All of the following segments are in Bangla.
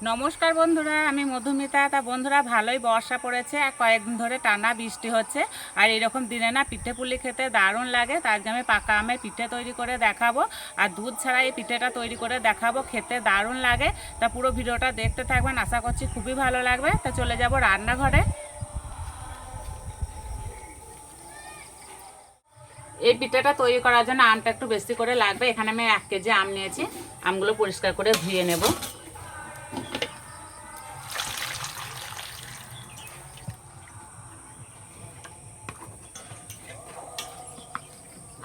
নমস্কার বন্ধুরা, আমি মধুমিতা। তা বন্ধুরা, ভালোই বর্ষা পড়েছে আর কয়েকদিন ধরে টানা বৃষ্টি হচ্ছে। আর এরকম দিনে না পিঠে পুলি খেতে দারুণ লাগে। তার জন্য আমি পাকা আমের পিঠে তৈরি করে দেখাবো আর দুধ ছাড়া এই পিঠেটা তৈরি করে দেখাবো। খেতে দারুণ লাগে। তা পুরো ভিডিওটা দেখতে থাকবেন, আশা করছি খুবই ভালো লাগবে। তা চলে যাব রান্নাঘরে। এই পিঠেটা তৈরি করার জন্য আমটা একটু বেশি করে লাগবে। এখানে আমি 1 কেজি আম নিয়েছি। আমগুলো পরিষ্কার করে ধুয়ে নেব।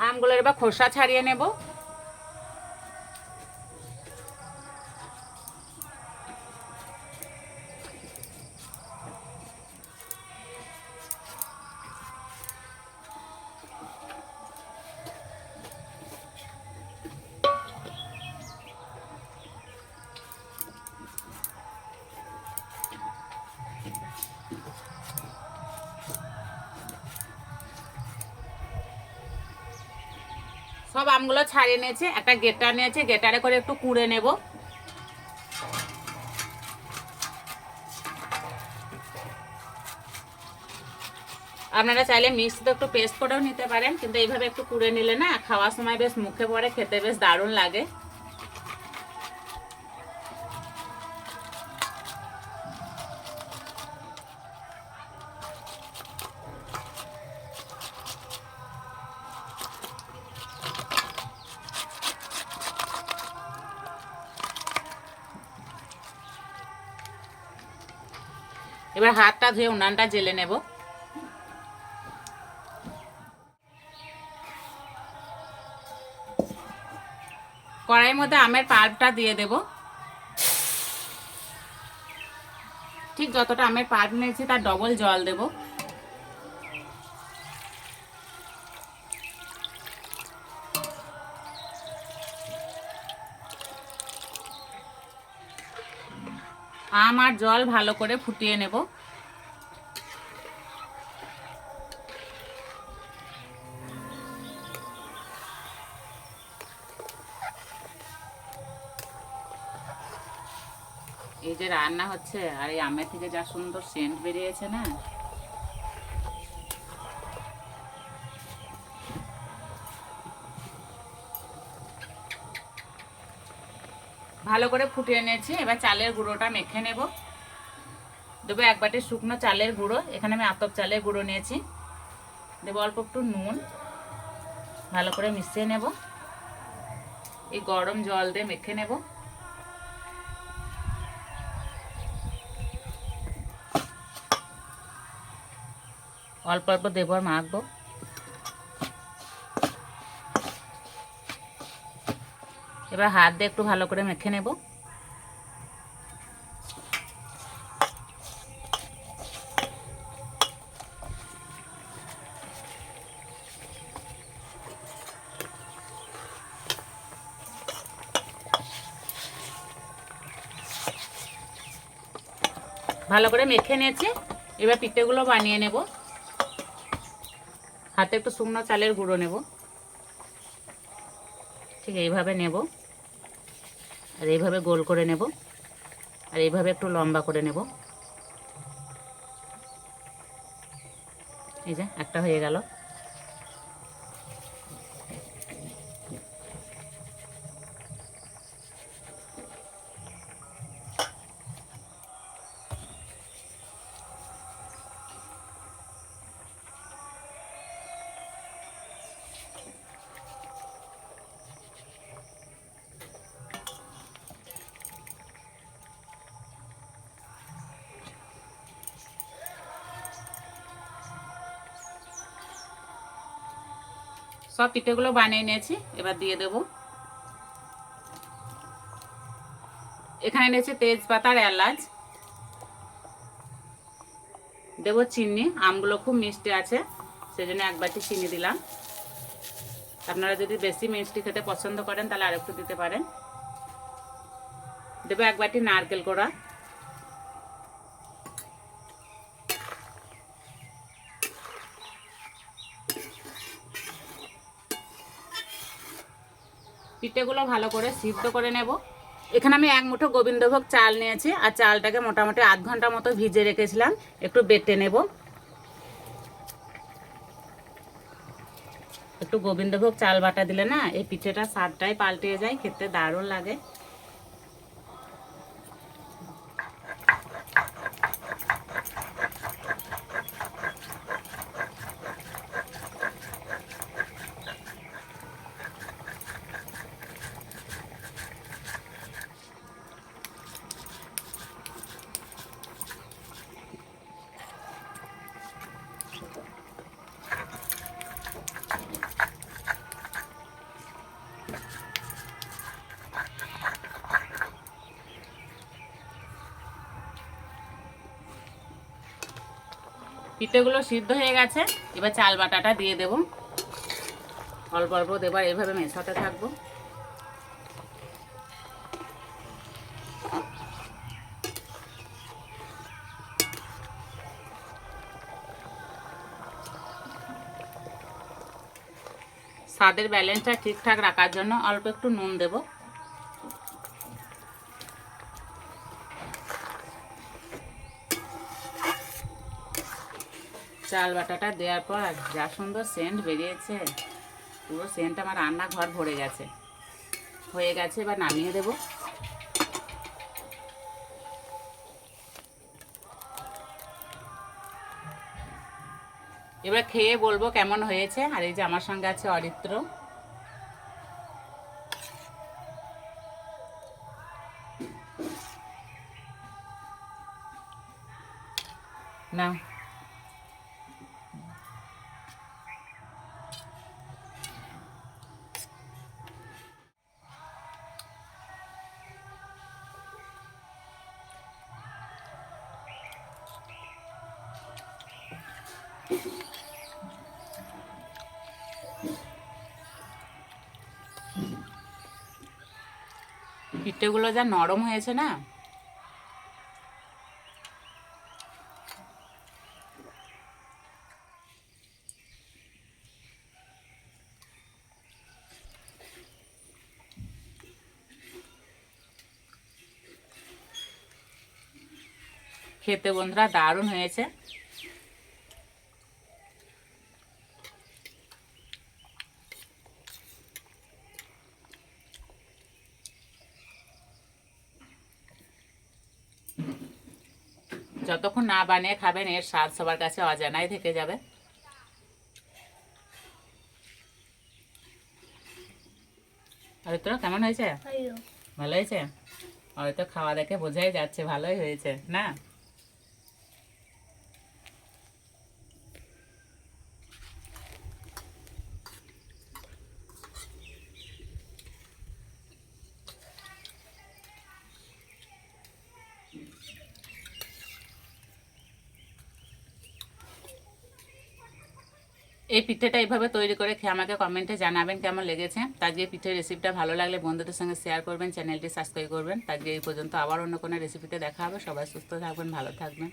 আমগুলোর এবার খোসা ছাড়িয়ে নেব। সব আমগুলো ছাড়িয়ে নিয়েছি। একটা গেটার নিয়েছি, গেটারে করে একটু কুড়ে নেব। আপনারা চাইলে মিক্সিতে একটু পেস্ট করেও নিতে পারেন, কিন্তু এইভাবে একটু কুড়ে নিলে না খাওয়ার সময় বেশ মুখে পড়ে, খেতে বেশ দারুণ লাগে। এবার হাতটা ধুয়ে উনানটা জেলে নেব। কড়াইয়ের মধ্যে আমের পাল্পটা দিয়ে দেব। ঠিক যতটা আমের পাল্প নিয়েছি তার ডবল জল দেব। আম আর জল ভালো করে ফুটিয়ে নেব। এই যে রান্না হচ্ছে আর এই আমের থেকে যা সুন্দর সেন্ট বেরিয়েছে না, ভালো করে ফুটিয়ে নিয়েছি। এবার চালের গুঁড়োটা মেখে নেব। দেবো 1 বাটি শুকনো চালের গুঁড়ো। এখানে আমি আতপ চালের গুঁড়ো নিয়েছি। দেবো অল্প একটু নুন, ভালো করে মিশিয়ে নেব। এই গরম জল দিয়ে মেখে নেব। অল্প অল্প দেবো আর মাখবো। এবার হাত দিয়ে একটু ভালো করে মেখে নেব। ভালো করে মেখে নিয়েছি। এবার পিঠেগুলো বানিয়ে নেব। হাতে একটু শুকনো চালের গুঁড়ো নেব, ঠিক এইভাবে নেব। আর এইভাবে গোল করে নেব, আর এইভাবে একটু লম্বা করে নেব। এই যে একটা হয়ে গেল। সব পিঠেগুলো বানিয়ে নিয়েছি। এবার দিয়ে দেব। এখানে নিয়েছি তেজপাতা আর এলাচ। দেবো চিনি। আমগুলো খুব মিষ্টি আছে, সেজন্য 1 বাটি চিনি দিলাম। আপনারা যদি বেশি মিষ্টি খেতে পছন্দ করেন তাহলে আরেকটু দিতে পারেন। দেবো 1 বাটি নারকেল কোড়া। পিঠেগুলো ভালো করে সিদ্ধ করে নেব। এখানে আমি 1 মুঠো গোবিন্দভোগ চাল নিয়েছি, আর চালটাকে মোটামুটি আধ ঘন্টা মতো ভিজে রেখেছিলাম। একটু বেটে নেব। একটু গোবিন্দভোগ চাল বাটা দিলে না এই পিঠেটা স্বাদটাই পাল্টে যায়, খেতে দারুণ লাগে। পিঠেগুলো সিদ্ধ হয়ে গেছে, এবার চাল বাটাটা দিয়ে দেব। অল্প অল্প দেবার, এভাবে মেশাতে থাকবো। স্বাদের ব্যালেন্সটা ঠিকঠাক রাখার জন্য অল্প একটু নুন দেব। চাল বাটাটা দেওয়ার পর যা সুন্দর সেন্ট বেরিয়েছে, পুরো সেন্ট আমার রান্নাঘর ভরে গেছে। হয়ে গেছে, এবার নামিয়ে দেব। এবার খেয়ে বলবো কেমন হয়েছে। আর এই যে আমার সঙ্গে আছে অরিত্র। না, পিঠেগুলো যা নরম হয়েছে না, খেতে বন্ধুরা দারুণ হয়েছে। যতক্ষণ না বানিয়ে খাবেন এর স্বাদ সবার কাছে অজানাই থেকে যাবে। অরিত্র কেমন হয়েছে? ভালো হয়েছে? হয়তো খাওয়া দেখে বোঝাই যাচ্ছে ভালোই হয়েছে না। এই পিঠেটা এইভাবে তৈরি করে খেয়ে আমাকে কমেন্টে জানাবেন কেমন লেগেছে। আজকে পিঠের রেসিপিটা ভালো লাগলে বন্ধুদের সঙ্গে শেয়ার করবেন, চ্যানেলটি সাবস্ক্রাইব করবেন। আজকে এই পর্যন্ত, আবার অন্য কোনো রেসিপিতে দেখা হবে। সবাই সুস্থ থাকবেন, ভালো থাকবেন।